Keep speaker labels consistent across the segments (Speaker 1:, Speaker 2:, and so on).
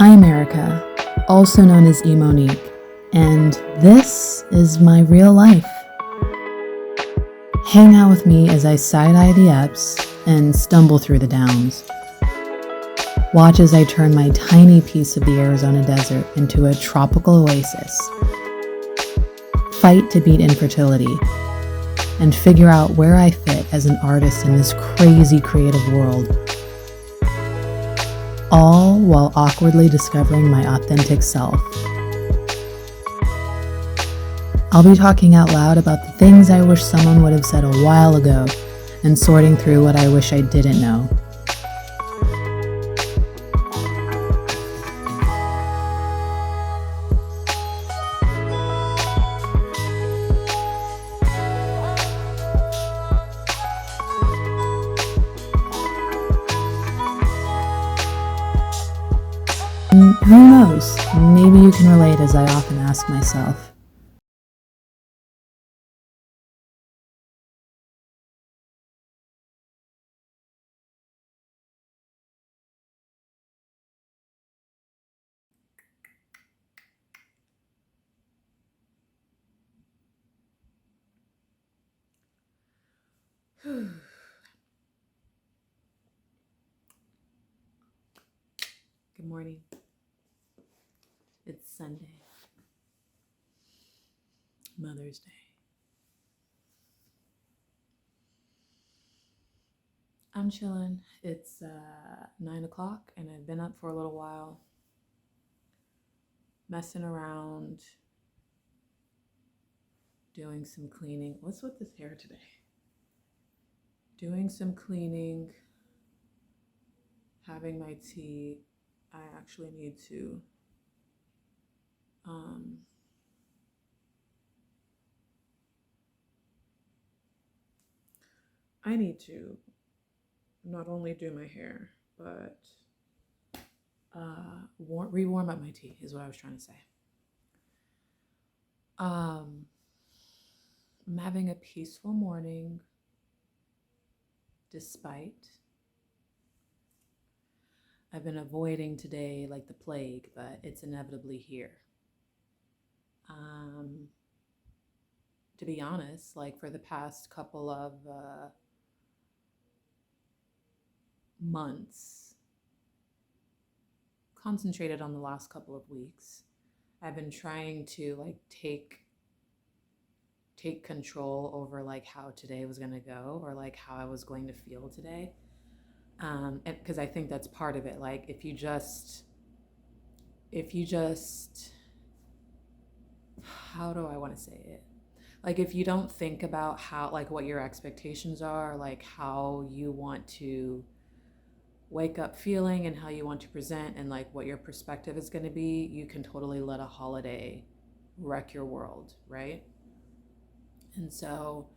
Speaker 1: I'm Erica, also known as E.MoniQue, and this is my real life. Hang out with me as I side-eye the ups and stumble through the downs. Watch as I turn my tiny piece of the Arizona desert into a tropical oasis. Fight to beat infertility and figure out where I fit as an artist in this crazy creative world. All while awkwardly discovering my authentic self. I'll be talking out loud about the things I wish someone would have said a while ago and sorting through what I wish I didn't know. Who knows? Maybe you can relate, as I often ask myself. Good morning. It's Sunday, Mother's Day. I'm chilling. It's 9 o'clock and I've been up for a little while, messing around, doing some cleaning. What's with this hair today? Doing some cleaning, having my tea. I actually need to not only do my hair, but re-warm up my tea is what I was trying to say. I'm having a peaceful morning despite I've been avoiding today like the plague, but it's inevitably here. To be honest, like for the past couple of months, concentrated on the last couple of weeks, I've been trying to like take control over like how today was going to go or like how I was going to feel today. And because I think that's part of it. Like if you just, how do I want to say it? Like if you don't think about how, like what your expectations are, like how you want to wake up feeling and how you want to present and like what your perspective is going to be, you can totally let a holiday wreck your world, right? And so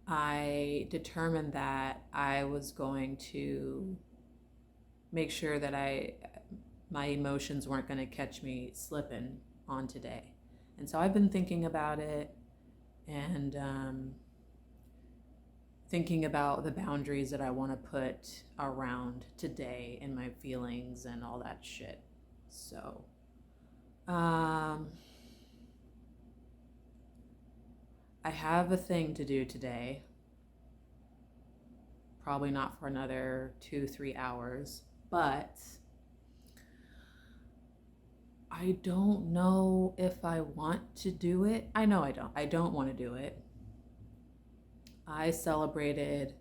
Speaker 1: I determined that I was going to make sure that my emotions weren't going to catch me slipping on today. And so I've been thinking about it and thinking about the boundaries that I want to put around today and my feelings and all that shit. So, I have a thing to do today. Probably not for another 2-3 hours, but I don't know if I want to do it. I know I don't. I don't want to do it. I celebrated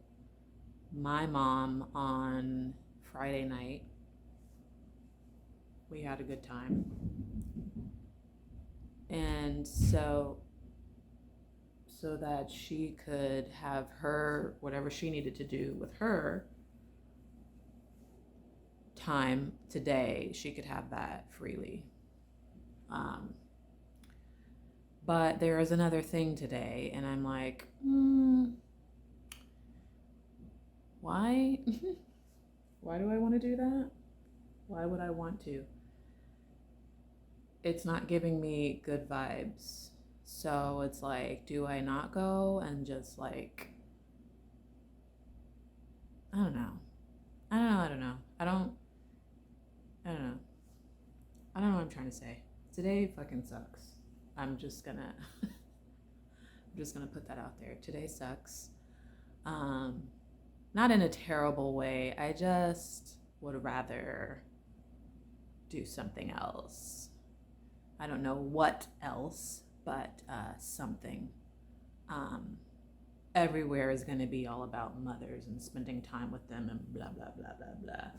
Speaker 1: my mom on Friday night. We had a good time. And so that she could have her, whatever she needed to do with her time today, she could have that freely. But there is another thing today, and I'm like, why? Why do I want to do that? Why would I want to? It's not giving me good vibes. So it's like, do I not go and just like, I don't know. I don't know. to say. Today fucking sucks. I'm just gonna I'm just gonna put that out there. Today sucks. Um, Not in a terrible way. I just would rather do something else. I don't know what else, but something. Um, Everywhere is going to be all about mothers and spending time with them and blah, blah, blah, blah, blah.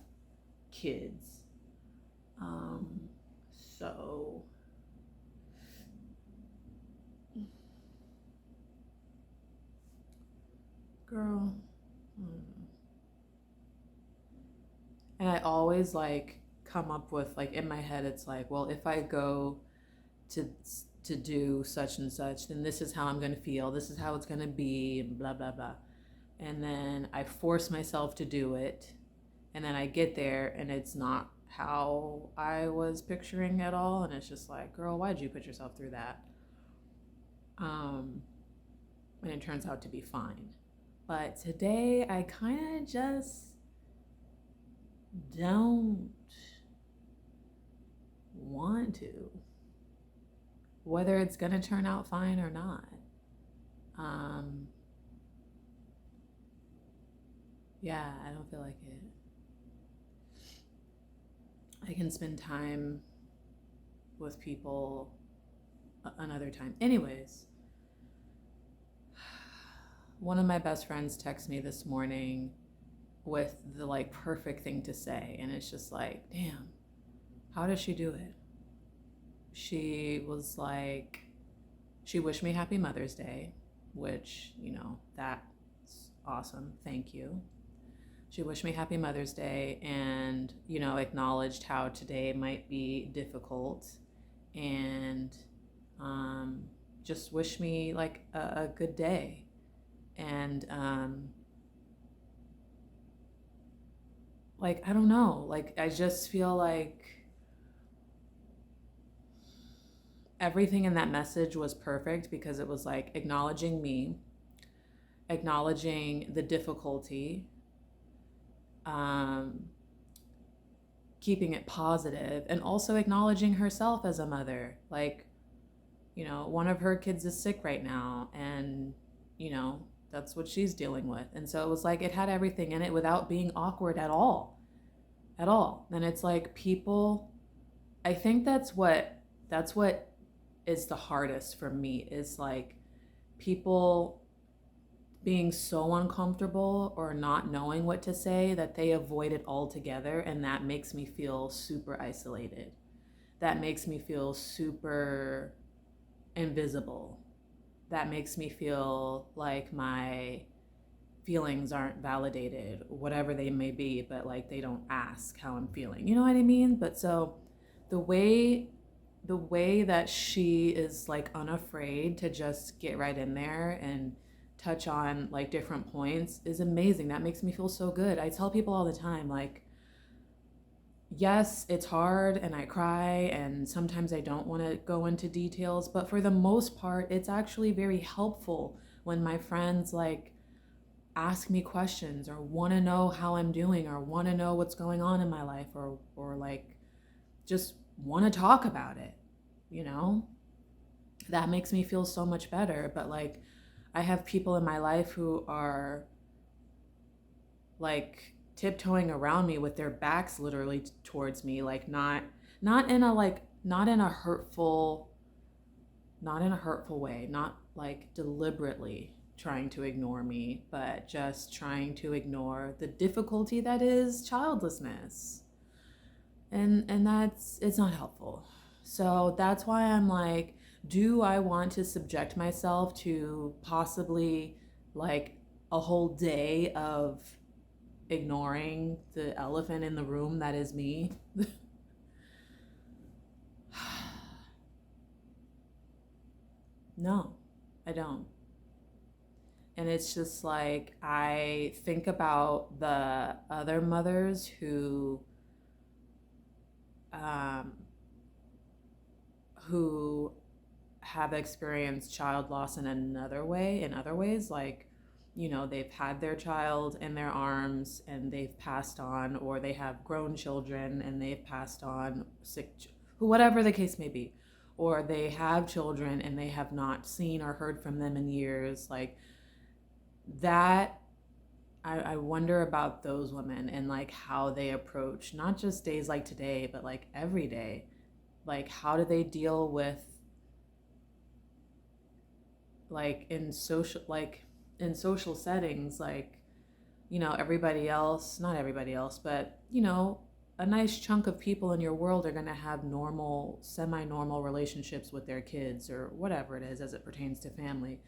Speaker 1: Kids. Um, so, girl. And I always like come up with, like, in my head, it's like, well, if I go to to do such and such, then this is how I'm going to feel. This is how it's going to be, and blah, blah, blah. And then I force myself to do it. And then I get there and it's not how I was picturing at all. And it's just like, girl, why'd you put yourself through that? And it turns out to be fine. But today I kind of just don't want to, whether it's gonna turn out fine or not. Yeah, I don't feel like it. I can spend time with people another time. Anyways, one of my best friends texted me this morning with the like perfect thing to say, and it's just like, damn, how does she do it? She was like, she wished me happy Mother's Day, which, you know, that's awesome. Thank you. She wished me happy Mother's Day and, you know, acknowledged how today might be difficult and just wished me like a good day. And like, I don't know, like, I just feel like everything in that message was perfect because it was like acknowledging me, acknowledging the difficulty, keeping it positive, and also acknowledging herself as a mother. Like, you know, one of her kids is sick right now, and, you know, that's what she's dealing with. And so it was like, it had everything in it without being awkward at all. At all. And it's like, people, I think that's what is the hardest for me, is like people being so uncomfortable or not knowing what to say that they avoid it altogether, and that makes me feel super isolated. That makes me feel super invisible. That makes me feel like my feelings aren't validated, whatever they may be, but like they don't ask how I'm feeling. You know what I mean? But so the way that she is like unafraid to just get right in there and touch on like different points is amazing. That makes me feel so good. I tell people all the time, like, yes, it's hard and I cry and sometimes I don't want to go into details, but for the most part, it's actually very helpful when my friends like ask me questions or want to know how I'm doing or want to know what's going on in my life, or like just want to talk about it, you know? That makes me feel so much better. But like, I have people in my life who are like tiptoeing around me with their backs literally towards me, like not in a hurtful way, not like deliberately trying to ignore me, but just trying to ignore the difficulty that is childlessness. And it's not helpful. So that's why I'm like, do I want to subject myself to possibly like a whole day of ignoring the elephant in the room that is me? No, I don't. And it's just like, I think about the other mothers um, who have experienced child loss in another way, in other ways, like, you know, they've had their child in their arms and they've passed on, or they have grown children and they've passed on, whatever the case may be, or they have children and they have not seen or heard from them in years, like that. I wonder about those women and like how they approach not just days like today, but like every day. Like, how do they deal with like in social settings, like, everybody else, not everybody else, but a nice chunk of people in your world are going to have normal, semi-normal relationships with their kids or whatever it is as it pertains to family.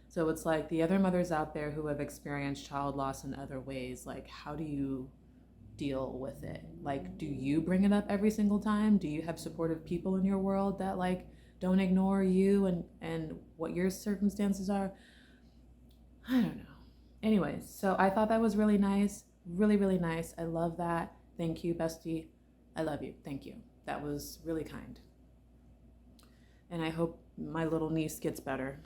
Speaker 1: So it's like the other mothers out there who have experienced child loss in other ways, like, how do you deal with it? Like, do you bring it up every single time? Do you have supportive people in your world that like don't ignore you and what your circumstances are? I don't know. Anyways, so I thought that was really nice. Really, really nice. I love that. Thank you, bestie. I love you. Thank you. That was really kind. And I hope my little niece gets better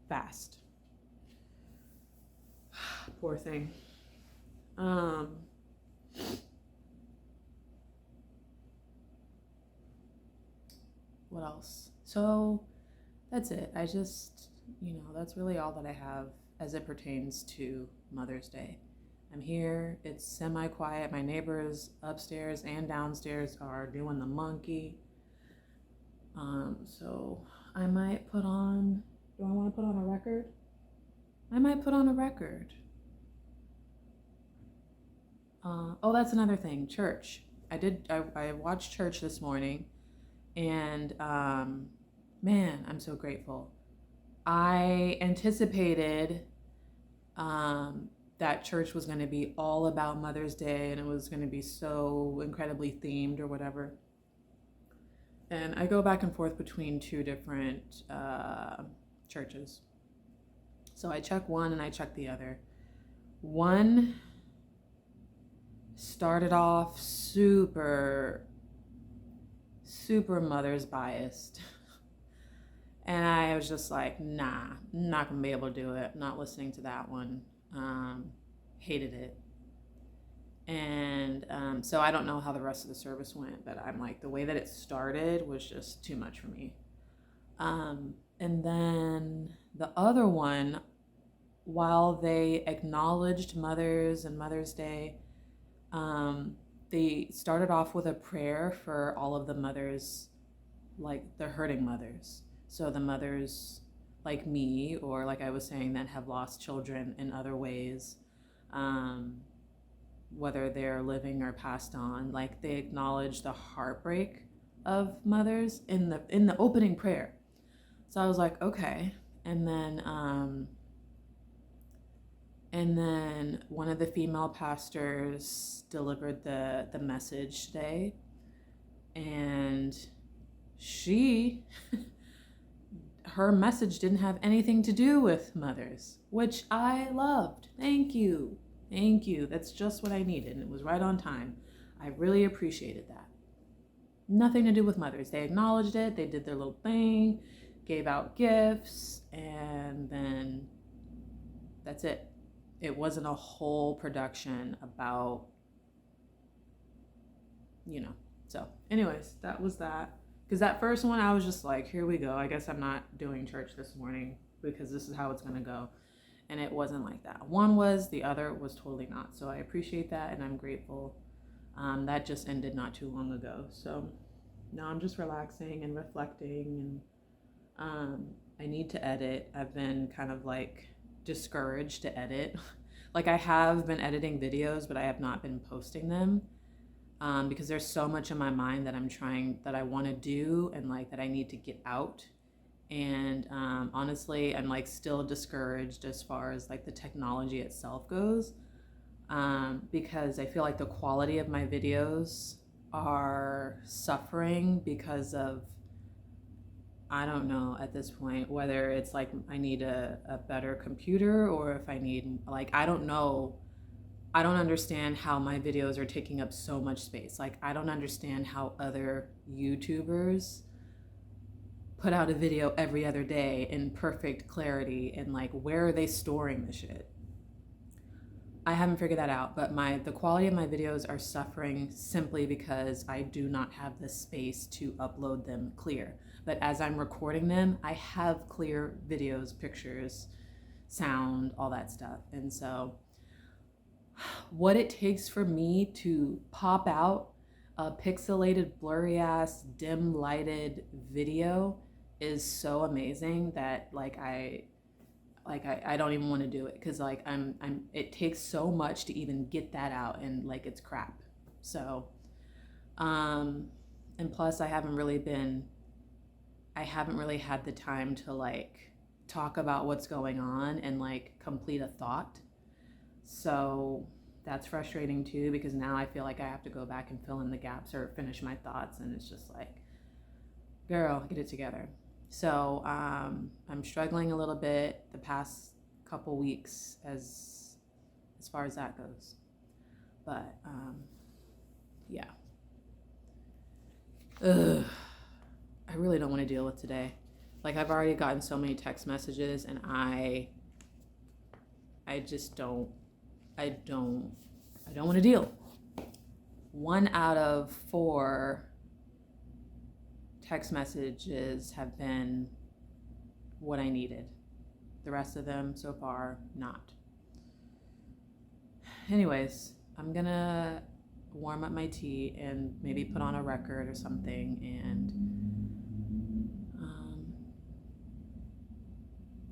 Speaker 1: fast. Poor thing. What else? So that's it. I just, that's really all that I have as it pertains to Mother's Day. I'm here. It's semi-quiet. My neighbors upstairs and downstairs are doing the monkey. So I might do I want to put on a record? I might put on a record. Oh, that's another thing. Church. I watched church this morning, and man, I'm so grateful. I anticipated that church was going to be all about Mother's Day and it was going to be so incredibly themed or whatever. And I go back and forth between two different churches. So I check one and I check the other. One started off super mother's biased. And I was just like, nah, I'm not going to be able to do it. Not listening to that one. Hated it. And so I don't know how the rest of the service went, but I'm like, the way that it started was just too much for me. And then the other one, while they acknowledged mothers and Mother's Day, they started off with a prayer for all of the mothers, like the hurting mothers. So the mothers like me, or like I was saying, that have lost children in other ways, whether they're living or passed on, like they acknowledge the heartbreak of mothers in the opening prayer. So I was like, okay. And then one of the female pastors delivered the message today, and her message didn't have anything to do with mothers, which I loved. Thank you. That's just what I needed, and it was right on time. I really appreciated that. Nothing to do with mothers. They acknowledged it, they did their little thing, gave out gifts, and then that's it. It wasn't a whole production about, So anyways, that was that. Because that first one, I was just like, here we go. I guess I'm not doing church this morning because this is how it's going to go. And it wasn't like that. One was, the other was totally not. So I appreciate that and I'm grateful. That just ended not too long ago. So now I'm just relaxing and reflecting. And I need to edit. I've been kind of like discouraged to edit. Like I have been editing videos, but I have not been posting them. Because there's so much in my mind that that I want to do and like that I need to get out. And honestly, I'm like still discouraged as far as like the technology itself goes, because I feel like the quality of my videos are suffering because of, I don't know at this point, whether it's like I need a better computer or if I need, like, I don't know. I don't understand how my videos are taking up so much space. Like, I don't understand how other YouTubers put out a video every other day in perfect clarity and like, where are they storing the shit? I haven't figured that out, but the quality of my videos are suffering simply because I do not have the space to upload them clear. But as I'm recording them, I have clear videos, pictures, sound, all that stuff. And so what it takes for me to pop out a pixelated, blurry ass, dim lighted video is so amazing that I don't even want to do it because like I'm it takes so much to even get that out and like it's crap. So um and plus I haven't really had the time to like talk about what's going on and like complete a thought. So that's frustrating too because now I feel like I have to go back and fill in the gaps or finish my thoughts, and it's just like, girl, get it together. So I'm struggling a little bit the past couple weeks as far as that goes. But yeah, ugh, I really don't want to deal with today. Like I've already gotten so many text messages, and I just don't I don't I don't want to deal. 1 out of 4 text messages have been what I needed. The rest of them so far, not. Anyways, I'm gonna warm up my tea and maybe put on a record or something, and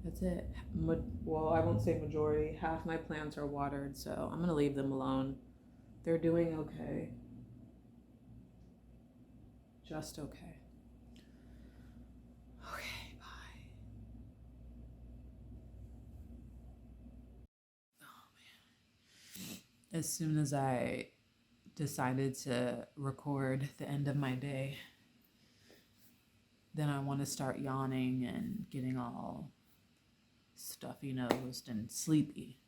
Speaker 1: that's it. Well, I won't say majority. Half my plants are watered, so I'm gonna leave them alone. They're doing okay. Just okay. Okay, bye. Oh man. As soon as I decided to record the end of my day, then I want to start yawning and getting all stuffy nosed and sleepy.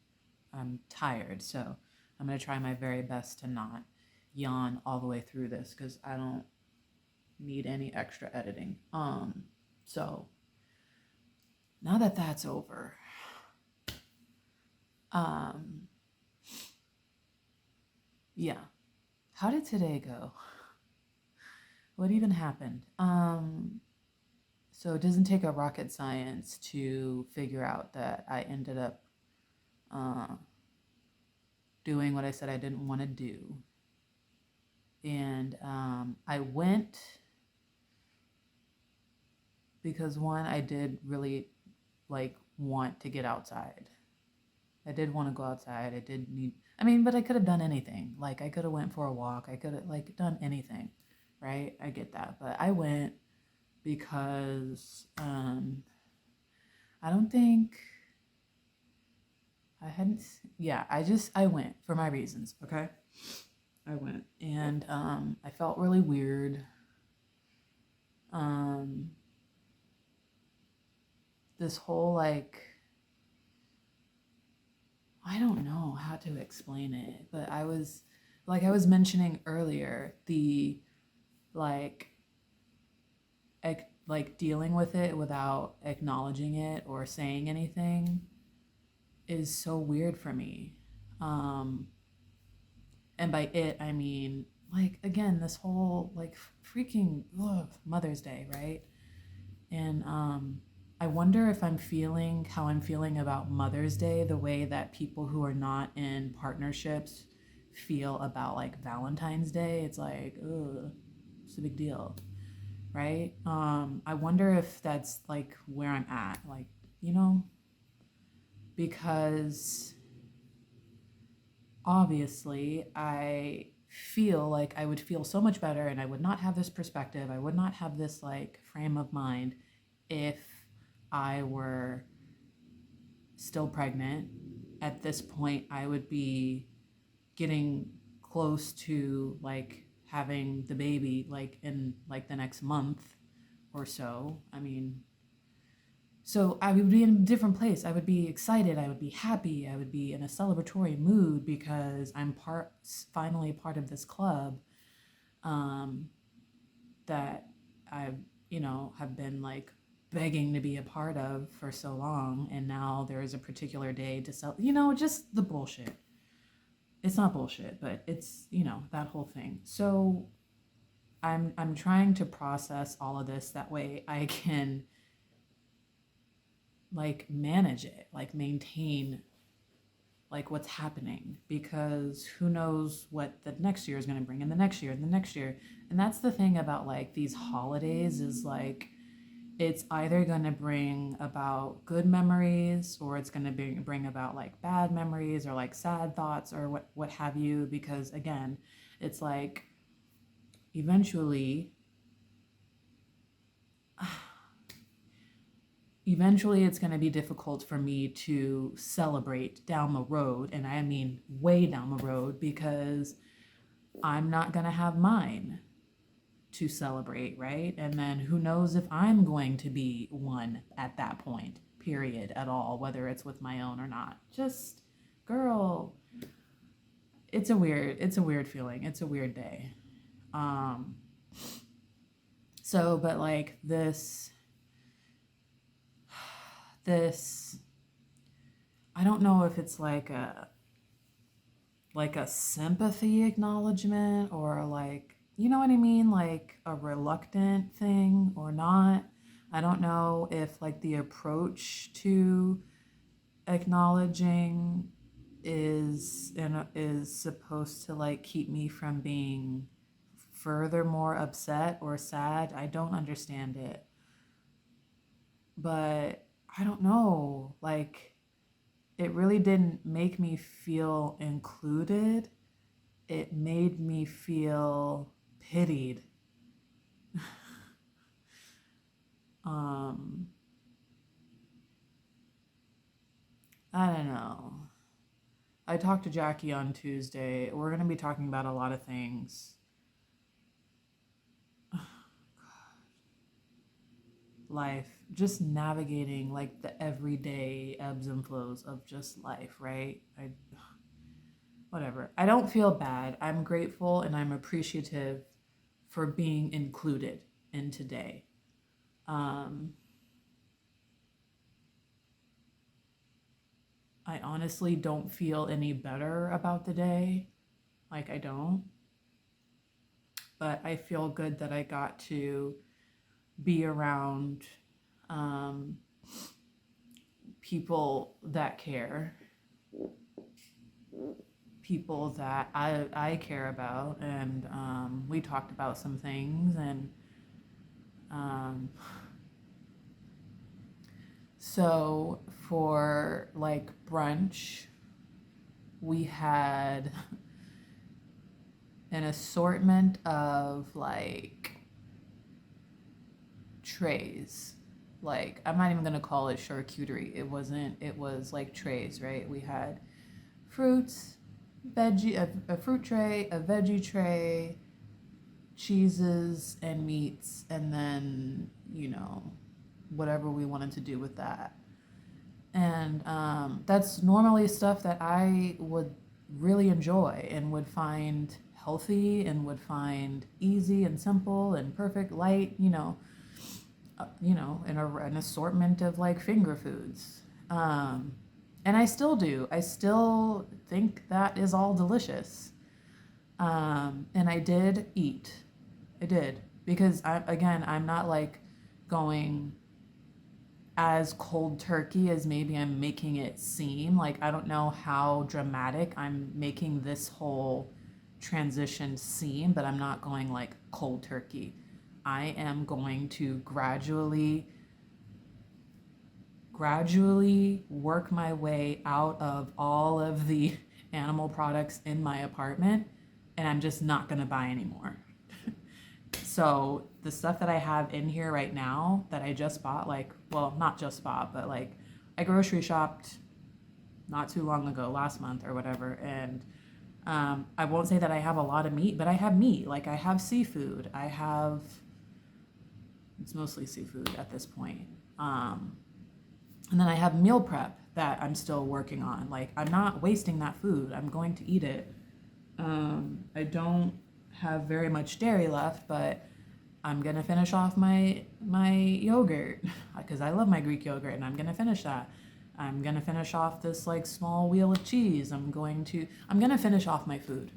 Speaker 1: I'm tired, so I'm going to try my very best to not yawn all the way through this because I don't need any extra editing. So now that that's over, yeah. How did today go? What even happened? So it doesn't take a rocket science to figure out that I ended up doing what I said I didn't want to do. And I went because one, I did really like want to get outside. I did want to go outside. But I could have done anything. Like I could have went for a walk. I could have like done anything, right? I get that. But I went because I don't think I hadn't, yeah, I went for my reasons, okay? I went and I felt really weird. This whole like, I don't know how to explain it, but I was mentioning earlier, the like dealing with it without acknowledging it or saying anything is so weird for me. And by it, I mean, like, again, this whole like freaking Mother's Day, right? And I wonder if I'm feeling how I'm feeling about Mother's Day the way that people who are not in partnerships feel about like Valentine's Day. It's like, ugh, it's a big deal, right? I wonder if that's like where I'm at, like, because obviously I feel like I would feel so much better and I would not have this perspective. I would not have this like frame of mind if I were still pregnant. At this point, I would be getting close to like having the baby like in like the next month or so. I mean, so I would be in a different place. I would be excited. I would be happy. I would be in a celebratory mood because I'm finally part of this club that I, have been like begging to be a part of for so long. And now there is a particular day to just the bullshit. it's not bullshit, but it's, that whole thing. So I'm trying to process all of this that way I can like manage it, like maintain like what's happening, because who knows what the next year is going to bring, and the next year and the next year. And that's the thing about like these holidays, is like it's either going to bring about good memories, or it's going to bring about like bad memories, or like sad thoughts, or what have you, because again, it's like eventually it's going to be difficult for me to celebrate down the road, and I mean way down the road, because I'm not going to have mine to celebrate, right? And then who knows if I'm going to be one at that point, period, at all, whether it's with my own or not. Just, girl, it's a weird feeling. It's a weird day. So, but like this, I don't know if it's like a sympathy acknowledgement, or like, you know what I mean? Like a reluctant thing or not. I don't know if like the approach to acknowledging is supposed to like keep me from being furthermore upset or sad. I don't understand it. But I don't know, like it really didn't make me feel included. It made me feel pitied. I don't know. I talked to Jackie on Tuesday. We're going to be talking about a lot of things. Life, just navigating like the everyday ebbs and flows of just life, right? Whatever. I don't feel bad. I'm grateful and I'm appreciative for being included in today. I honestly don't feel any better about the day. Like I don't. But I feel good that I got to be around people that care, people that I care about, and we talked about some things, and so for like brunch, we had an assortment of like trays. Like, I'm not even gonna call it charcuterie. It wasn't, it was like trays, right? We had fruits, a fruit tray, a veggie tray, cheeses and meats, and then, whatever we wanted to do with that. And that's normally stuff that I would really enjoy and would find healthy and would find easy and simple and perfect, light, an assortment of like finger foods. And I still do. I still think that is all delicious. And I did eat. I did. Because I'm not like going as cold turkey as maybe I'm making it seem. Like, I don't know how dramatic I'm making this whole transition seem, but I'm not going like cold turkey. I am going to gradually work my way out of all of the animal products in my apartment, and I'm just not going to buy anymore. So the stuff that I have in here right now that I just bought, not just bought, but like I grocery shopped not too long ago, last month or whatever, and I won't say that I have a lot of meat, but I have meat. Like I have seafood. It's mostly seafood at this point. And then I have meal prep that I'm still working on. Like I'm not wasting that food. I'm going to eat it. I don't have very much dairy left, but I'm gonna finish off my yogurt because I love my Greek yogurt, and I'm gonna finish that. I'm gonna finish off this like small wheel of cheese. I'm gonna finish off my food.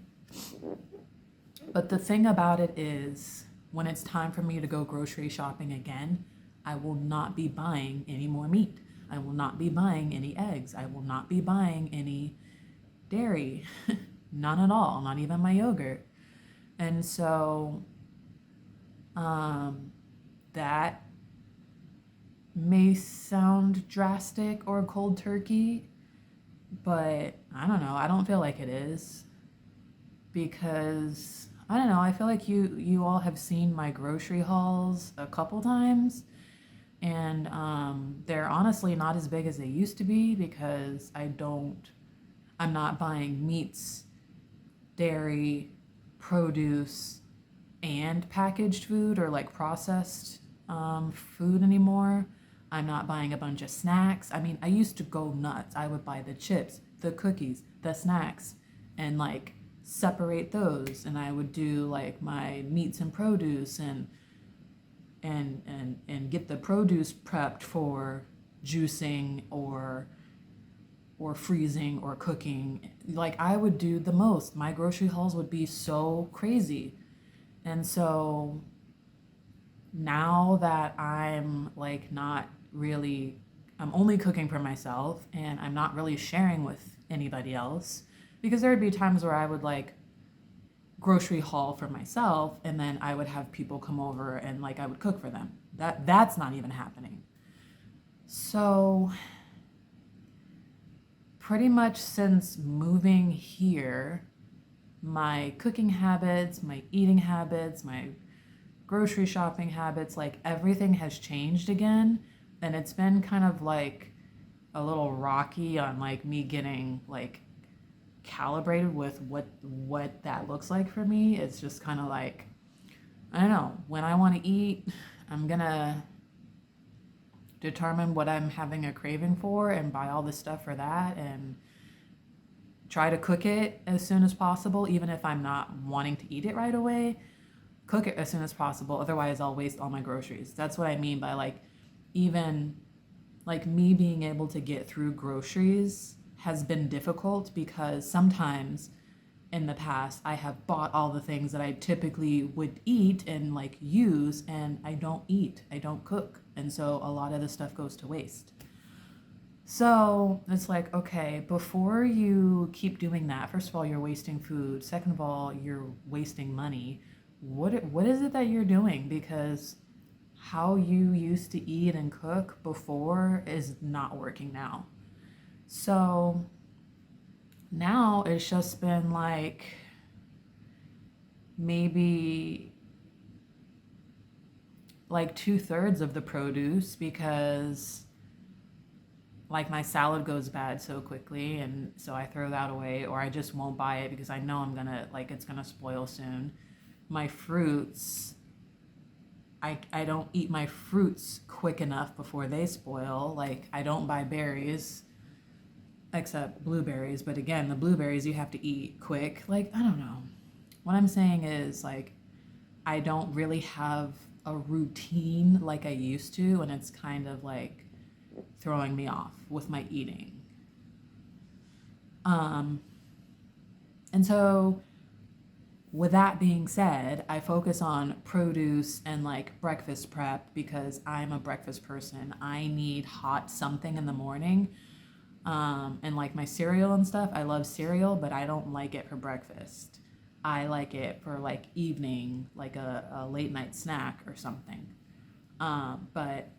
Speaker 1: But the thing about it is, when it's time for me to go grocery shopping again, I will not be buying any more meat. I will not be buying any eggs. I will not be buying any dairy. None at all, not even my yogurt. And so that may sound drastic or cold turkey, but I don't know. I don't feel like it is, because I don't know. I feel like you all have seen my grocery hauls a couple times, and they're honestly not as big as they used to be, because I'm not buying meats, dairy, produce, and packaged food or like processed food anymore. I'm not buying a bunch of snacks. I mean, I used to go nuts. I would buy the chips, the cookies, the snacks, and like separate those. And I would do like my meats and produce, and get the produce prepped for juicing or freezing or cooking. Like, I would do the most. My grocery hauls would be so crazy. And so now that I'm like not really, I'm only cooking for myself, and I'm not really sharing with anybody else, because there would be times where I would like grocery haul for myself, and then I would have people come over and like I would cook for them. That's not even happening. So pretty much since moving here, my cooking habits, my eating habits, my grocery shopping habits, like everything has changed again. And it's been kind of like a little rocky on like me getting like calibrated with what that looks like for me. It's just kind of like, I don't know, when I want to eat, I'm gonna determine what I'm having a craving for and buy all the stuff for that, and try to cook it as soon as possible, even if I'm not wanting to eat it right away. Cook it as soon as possible, otherwise I'll waste all my groceries. That's what I mean by like, even like me being able to get through groceries has been difficult, because sometimes in the past I have bought all the things that I typically would eat and like use, and I don't eat, I don't cook, and so a lot of the stuff goes to waste. So it's like, okay, before you keep doing that, first of all, you're wasting food. Second of all, you're wasting money. What is it that you're doing? Because how you used to eat and cook before is not working now. So now it's just been like maybe like 2/3 of the produce, because like my salad goes bad so quickly, and so I throw that away, or I just won't buy it because I know I'm gonna like it's gonna spoil soon. My fruits, I don't eat my fruits quick enough before they spoil. Like, I don't buy berries except blueberries, but again, the blueberries you have to eat quick. Like, I don't know. What I'm saying is like, I don't really have a routine like I used to, and it's kind of like throwing me off with my eating. And so with that being said, I focus on produce and like breakfast prep, because I'm a breakfast person. I need hot something in the morning. And like my cereal and stuff, I love cereal, but I don't like it for breakfast. I like it for like evening, like a late night snack or something. But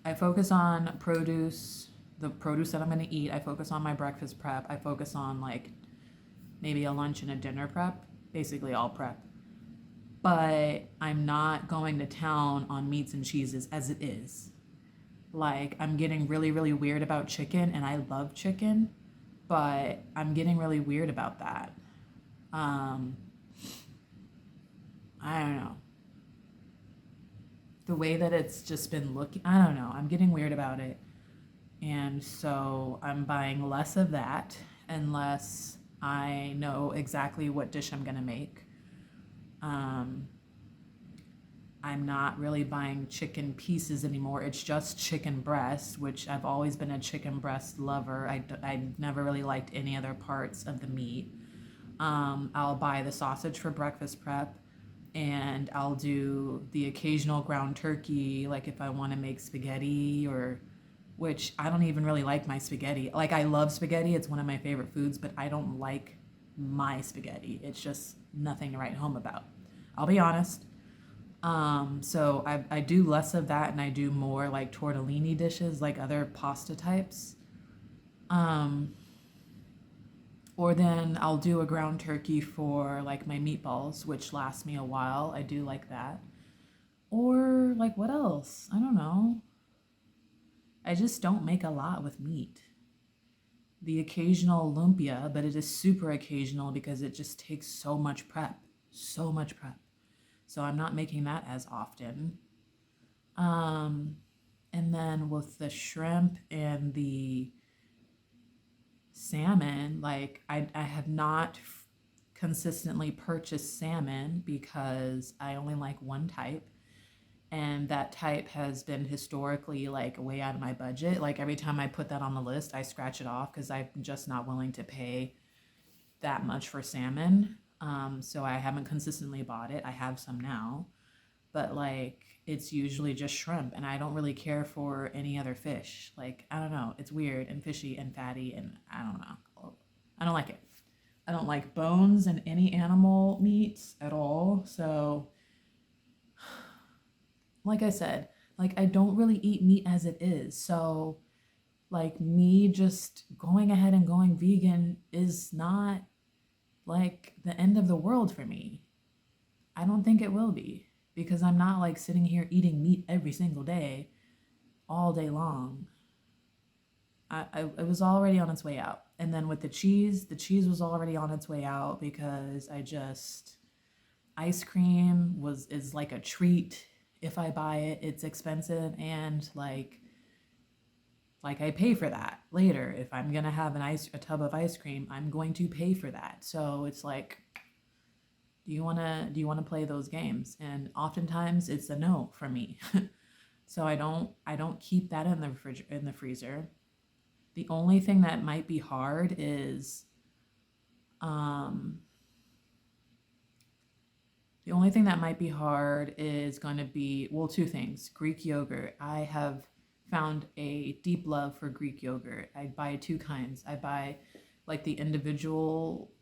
Speaker 1: I focus on produce, the produce that I'm going to eat. I focus on my breakfast prep. I focus on like maybe a lunch and a dinner prep, basically all prep. But I'm not going to town on meats and cheeses as it is. Like, I'm getting really, really weird about chicken, and I love chicken, but I'm getting really weird about that. I don't know. The way that it's just been looking, I don't know. I'm getting weird about it. And so I'm buying less of that unless I know exactly what dish I'm going to make. I I'm not really buying chicken pieces anymore. It's just chicken breast, which I've always been a chicken breast lover. I never really liked any other parts of the meat. I'll buy the sausage for breakfast prep, and I'll do the occasional ground turkey, like if I want to make spaghetti, or which I don't even really like my spaghetti. Like, I love spaghetti, it's one of my favorite foods, but I don't like my spaghetti. It's just nothing to write home about. I'll be honest. So I do less of that and I do more like tortellini dishes, like other pasta types. Um, or then I'll do a ground turkey for like my meatballs, which lasts me a while. I do like that. Or like what else? I don't know. I just don't make a lot with meat. The occasional lumpia, but it is super occasional because it just takes so much prep. So much prep. So I'm not making that as often. Um, and then with the shrimp and the salmon, like I have not consistently purchased salmon because I only like one type. And that type has been historically like way out of my budget. Like every time I put that on the list, I scratch it off because I'm just not willing to pay that much for salmon. So I haven't consistently bought it. I have some now, but like it's usually just shrimp, and I don't really care for any other fish. Like, I don't know, it's weird and fishy and fatty, and I don't know. I don't like it. I don't like bones in any animal meats at all. So, like I said, like I don't really eat meat as it is. So, like me just going ahead and going vegan is not like the end of the world for me. I don't think it will be because I'm not like sitting here eating meat every single day, all day long. It was already on its way out. And then with the cheese was already on its way out because ice cream is like a treat. If I buy it, it's expensive, and like I pay for that later. If I'm gonna have a tub of ice cream, I'm going to pay for that. So it's like, do you wanna play those games? And oftentimes it's a no for me. So I don't keep that in the freezer. The only thing that might be hard is um the only thing that might be hard is going to be, well, two things. Greek yogurt. I have found a deep love for Greek yogurt. I buy two kinds. I buy like the individual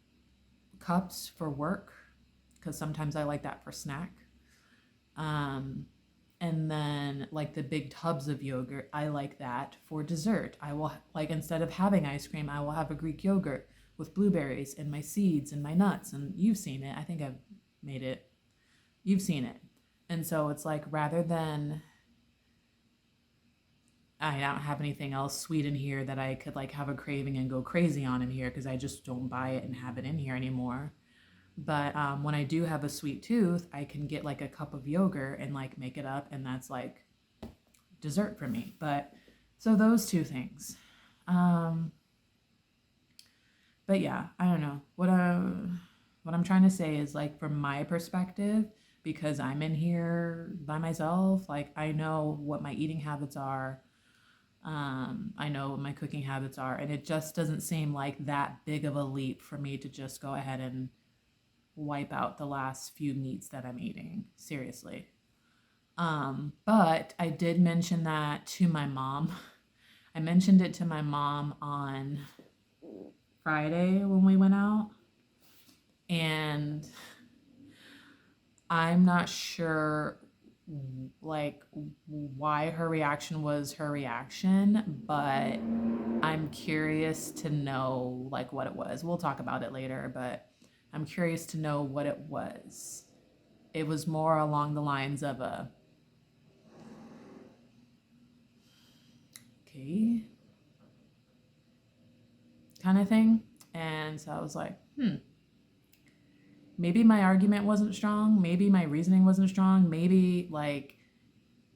Speaker 1: cups for work because sometimes I like that for snack. Um, and then like the big tubs of yogurt, I like that for dessert. I will, like, instead of having ice cream, I will have a Greek yogurt with blueberries and my seeds and my nuts. And you've seen it. I think I've made it. You've seen it. And so it's like, rather than I don't have anything else sweet in here that I could like have a craving and go crazy on in here because I just don't buy it and have it in here anymore. But when I do have a sweet tooth, I can get like a cup of yogurt and like make it up, and that's like dessert for me. But so those two things. Um, but yeah, I don't know. What I'm trying to say is, like, from my perspective, because I'm in here by myself, like I know what my eating habits are. I know what my cooking habits are, and it just doesn't seem like that big of a leap for me to just go ahead and wipe out the last few meats that I'm eating. Seriously. But I did mention that to my mom. I mentioned it to my mom on Friday when we went out, and I'm not sure like why her reaction was her reaction, but I'm curious to know like what it was. We'll talk about it later, but I'm curious to know what it was. It was more along the lines of a, okay, kind of thing. And so I was like, maybe my argument wasn't strong. Maybe my reasoning wasn't strong. Maybe like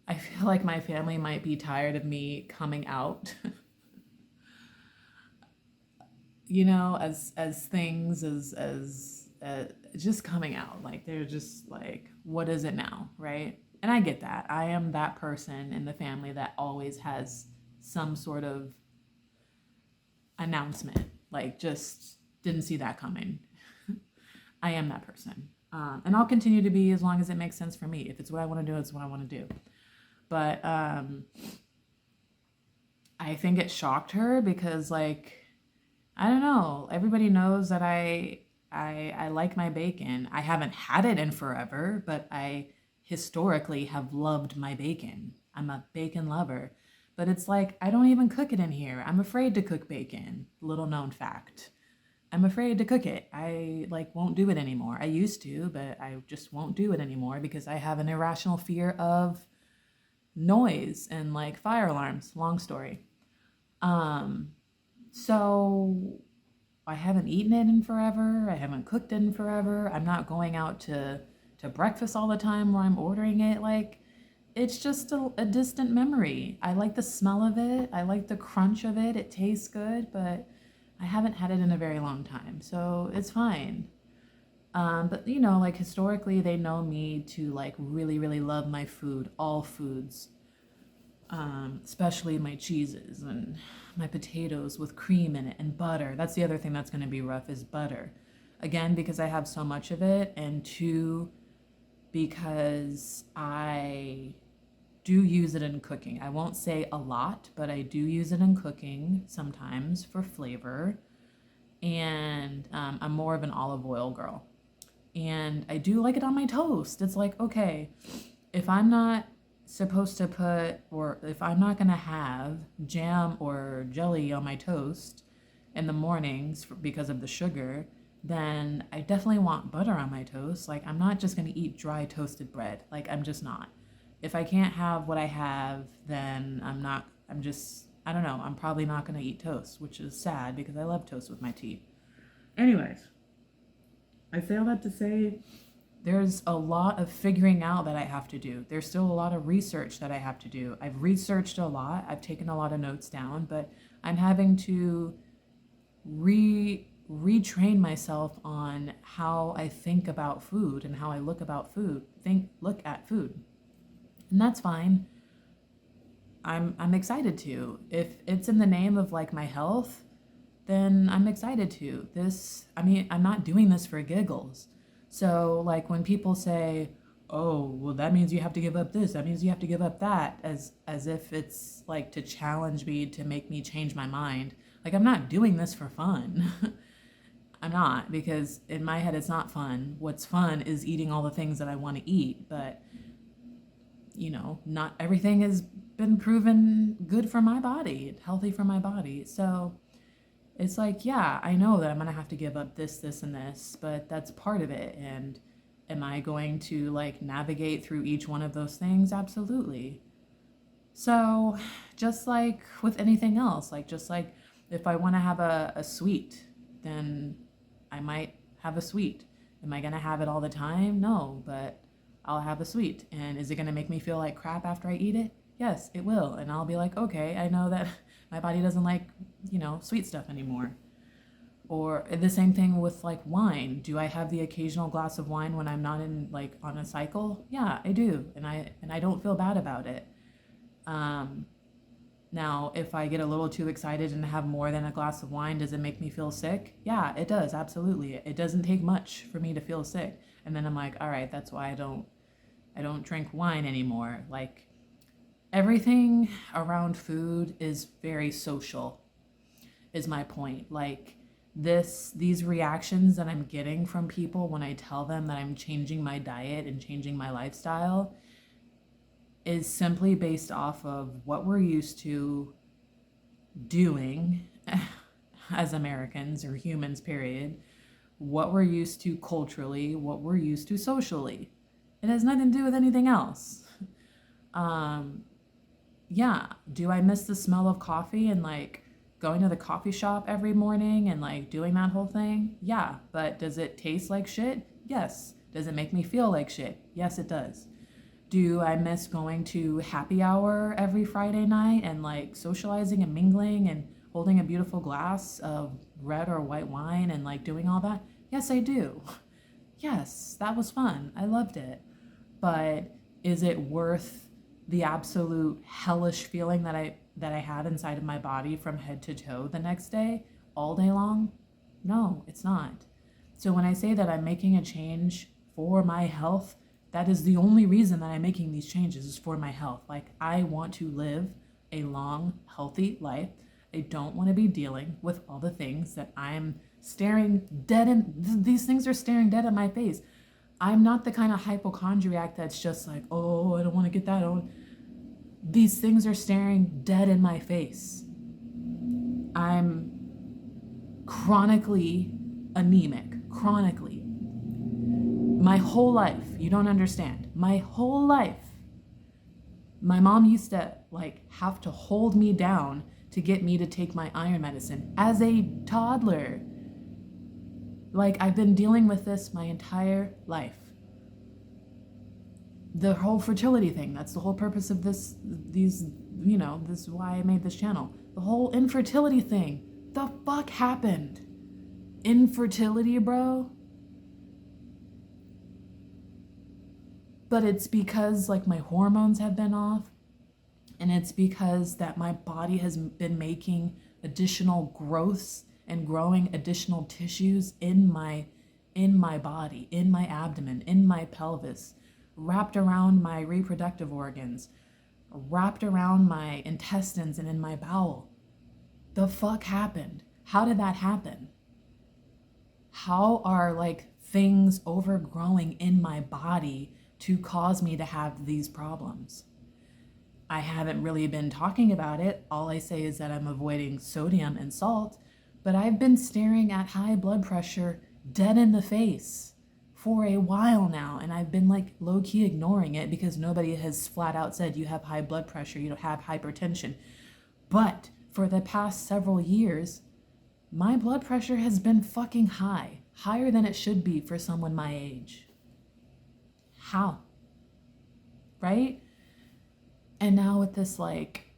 Speaker 1: I feel like my family might be tired of me coming out, as things as just coming out. Like they're just like, what is it now, right? And I get that. I am that person in the family that always has some sort of announcement. Like just didn't see that coming. I am that person. And I'll continue to be as long as it makes sense for me. If it's what I want to do, it's what I want to do. But I think it shocked her because, like, I don't know. Everybody knows that I like my bacon. I haven't had it in forever, but I historically have loved my bacon. I'm a bacon lover. But it's like I don't even cook it in here. I'm afraid to cook bacon. Little known fact. I'm afraid to cook it. I like won't do it anymore. I used to, but I just won't do it anymore because I have an irrational fear of noise and like fire alarms. Long story. So I haven't eaten it in forever. I haven't cooked it in forever. I'm not going out to breakfast all the time where I'm ordering it. Like it's just a distant memory. I like the smell of it. I like the crunch of it. It tastes good, but I haven't had it in a very long time, so it's fine. But you know, like historically, they know me to like really, really love my food, all foods, especially my cheeses and my potatoes with cream in it and butter. That's the other thing that's going to be rough is butter. Again, because I have so much of it, and two, because I do use it in cooking. I won't say a lot, but I do use it in cooking sometimes for flavor. And I'm more of an olive oil girl. And I do like it on my toast. It's like, okay, if I'm not supposed to put, or if I'm not going to have jam or jelly on my toast in the mornings because of the sugar, then I definitely want butter on my toast. Like, I'm not just going to eat dry toasted bread. Like, I'm just not. If I can't have what I have, then I don't know, I'm probably not going to eat toast, which is sad because I love toast with my tea. Anyways, I say all that to say there's a lot of figuring out that I have to do. There's still a lot of research that I have to do. I've researched a lot, I've taken a lot of notes down, but I'm having to retrain myself on how I think about food and how I look at food. And that's fine. I'm excited to. If it's in the name of like my health, then I'm excited to. I'm not doing this for giggles. So like when people say, "Oh, well that means you have to give up this, that means you have to give up that," as if it's like to challenge me, to make me change my mind. Like I'm not doing this for fun. I'm not, because in my head it's not fun. What's fun is eating all the things that I want to eat, but you know, not everything has been proven good for my body, healthy for my body. So it's like, yeah, I know that I'm going to have to give up this, this, and this, but that's part of it. And am I going to like navigate through each one of those things? Absolutely. So just like with anything else, like just like if I want to have a sweet, then I might have a sweet. Am I going to have it all the time? No, but I'll have a sweet. And is it going to make me feel like crap after I eat it? Yes, it will. And I'll be like, okay, I know that my body doesn't like, sweet stuff anymore. Or the same thing with like wine. Do I have the occasional glass of wine when I'm not in like on a cycle? Yeah, I do. And I don't feel bad about it. Now, if I get a little too excited and have more than a glass of wine, does it make me feel sick? Yeah, it does. Absolutely. It doesn't take much for me to feel sick. And then I'm like, all right, that's why I don't drink wine anymore. Like everything around food is very social, is my point. Like these reactions that I'm getting from people when I tell them that I'm changing my diet and changing my lifestyle is simply based off of what we're used to doing as Americans or humans, period. What we're used to culturally, what we're used to socially. It has nothing to do with anything else. Yeah, do I miss the smell of coffee and like going to the coffee shop every morning and like doing that whole thing? Yeah, but does it taste like shit? Yes. Does it make me feel like shit? Yes, it does. Do I miss going to happy hour every Friday night and like socializing and mingling and holding a beautiful glass of red or white wine and like doing all that? Yes, I do. Yes, that was fun. I loved it. But is it worth the absolute hellish feeling that I had inside of my body from head to toe the next day, all day long? No, it's not. So when I say that I'm making a change for my health, that is the only reason that I'm making these changes is for my health. Like, I want to live a long, healthy life. I don't want to be dealing with all the things that I'm staring dead in. These things are staring dead at my face. I'm not the kind of hypochondriac that's just like, oh, I don't want to get that on. These things are staring dead in my face. I'm chronically anemic, chronically. My whole life, you don't understand. My whole life, my mom used to like have to hold me down to get me to take my iron medicine as a toddler. Like, I've been dealing with this my entire life. The whole fertility thing, that's the whole purpose of this is why I made this channel. The whole infertility thing. The fuck happened? Infertility, bro? But it's because like my hormones have been off, and it's because that my body has been making additional growths and growing additional tissues in my body, in my abdomen, in my pelvis, wrapped around my reproductive organs, wrapped around my intestines and in my bowel. The fuck happened? How did that happen? How are like things overgrowing in my body to cause me to have these problems? I haven't really been talking about it. All I say is that I'm avoiding sodium and salt, but I've been staring at high blood pressure dead in the face for a while now, and I've been like low-key ignoring it because nobody has flat out said you have high blood pressure, you don't have hypertension. But for the past several years, my blood pressure has been fucking high, higher than it should be for someone my age. How? Right? And now with this like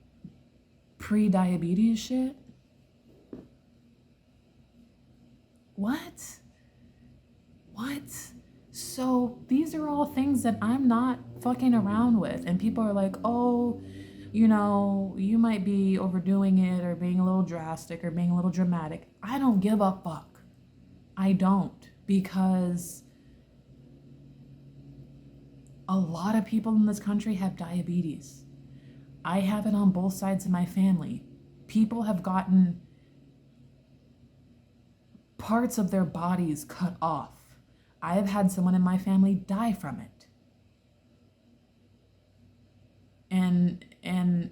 Speaker 1: pre-diabetes shit, what? So these are all things that I'm not fucking around with. And people are like, oh, you might be overdoing it or being a little drastic or being a little dramatic. I don't give a fuck. I don't, because a lot of people in this country have diabetes. I have it on both sides of my family. People have gotten parts of their bodies cut off. I have had someone in my family die from it. And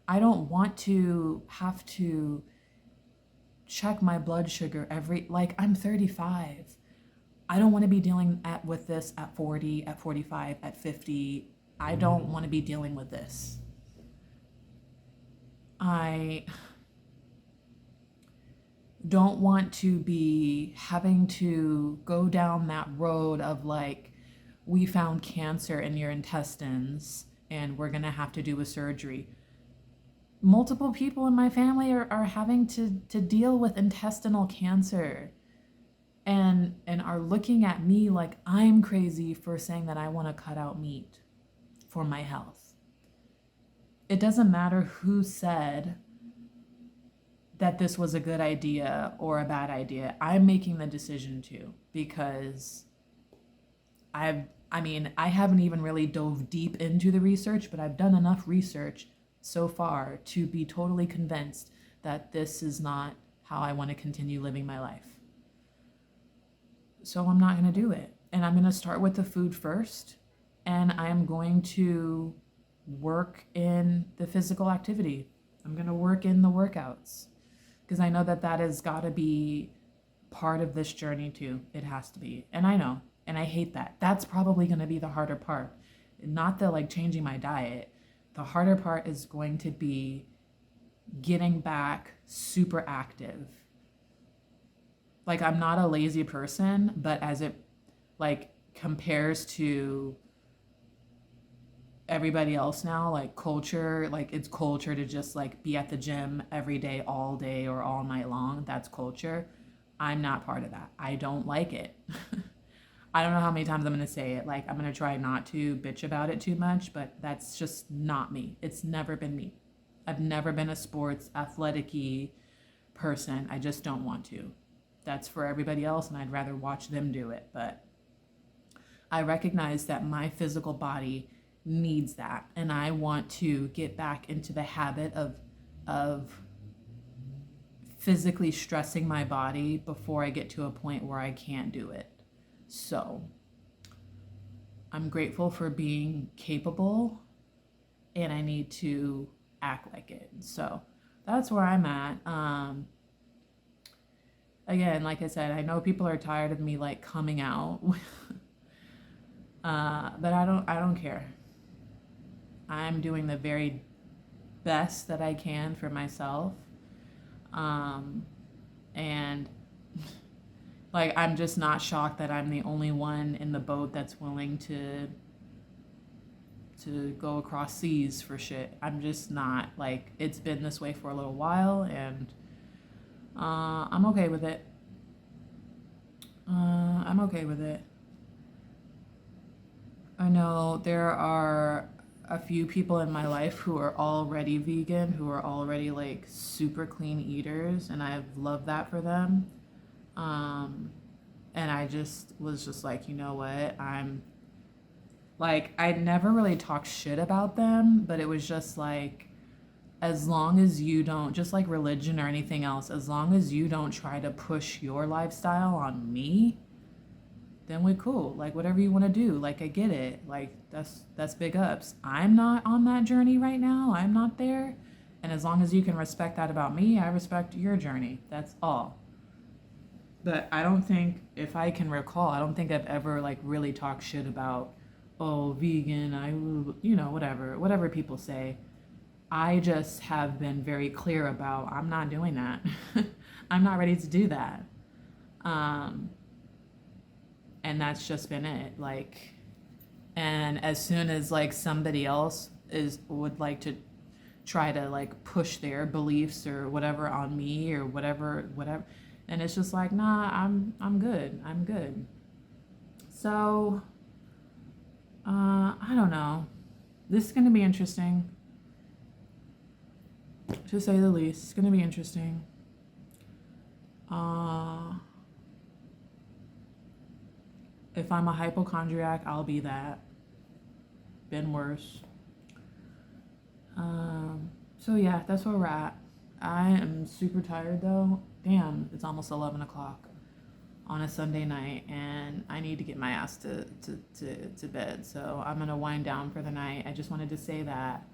Speaker 1: I don't want to have to check my blood sugar I'm 35. I don't want to be dealing with this at 40, at 45, at 50. I don't want to be dealing with this. I don't want to be having to go down that road of like, we found cancer in your intestines and we're gonna have to do a surgery. Multiple people in my family are having to deal with intestinal cancer and are looking at me like I'm crazy for saying that I want to cut out meat for my health. It doesn't matter who said that this was a good idea or a bad idea. I'm making the decision to, because I haven't even really dove deep into the research, but I've done enough research so far to be totally convinced that this is not how I want to continue living my life. So I'm not going to do it. And I'm going to start with the food first, and I'm going to work in the physical activity. I'm going to work in the workouts, because I know that has got to be part of this journey too. It has to be. And I know, and I hate that. That's probably going to be the harder part. Not the like changing my diet. The harder part is going to be getting back super active. Like, I'm not a lazy person, but as it like compares to everybody else now, like culture, like it's culture to just like be at the gym every day, all day or all night long. That's culture. I'm not part of that. I don't like it. I don't know how many times I'm going to say it. Like, I'm going to try not to bitch about it too much, but that's just not me. It's never been me. I've never been a sports athletic-y person. I just don't want to. That's for everybody else, and I'd rather watch them do it. But I recognize that my physical body needs that, and I want to get back into the habit of physically stressing my body before I get to a point where I can't do it. So I'm grateful for being capable, and I need to act like it. So that's where I'm at. Again, like I said, I know people are tired of me like coming out, but I don't care. I'm doing the very best that I can for myself, and like, I'm just not shocked that I'm the only one in the boat that's willing to go across seas for shit. I'm just not. Like, it's been this way for a little while, and I'm okay with it. I'm okay with it. I know there are a few people in my life who are already vegan, who are already like super clean eaters, and I've loved that for them. And I just was just like, you know what? I'm like, I never really talked shit about them, but it was just like, as long as you don't, just like religion or anything else, as long as you don't try to push your lifestyle on me, then we're cool. Like, whatever you want to do, like, I get it. Like, that's big ups. I'm not on that journey right now. I'm not there. And as long as you can respect that about me, I respect your journey. That's all. But I don't think, if I can recall, I don't think I've ever like really talked shit about, oh, vegan, whatever people say. I just have been very clear about, I'm not doing that. I'm not ready to do that. And that's just been it. Like, and as soon as like somebody else would like to try to like push their beliefs or whatever on me or whatever, and it's just like, nah, I'm good. So I don't know. This is gonna be interesting, to say the least. It's gonna be interesting. If I'm a hypochondriac, I'll be that. Been worse. So yeah, that's where we're at. I am super tired though. Damn, it's almost 11 o'clock on a Sunday night, and I need to get my ass to bed. So I'm gonna wind down for the night. I just wanted to say that.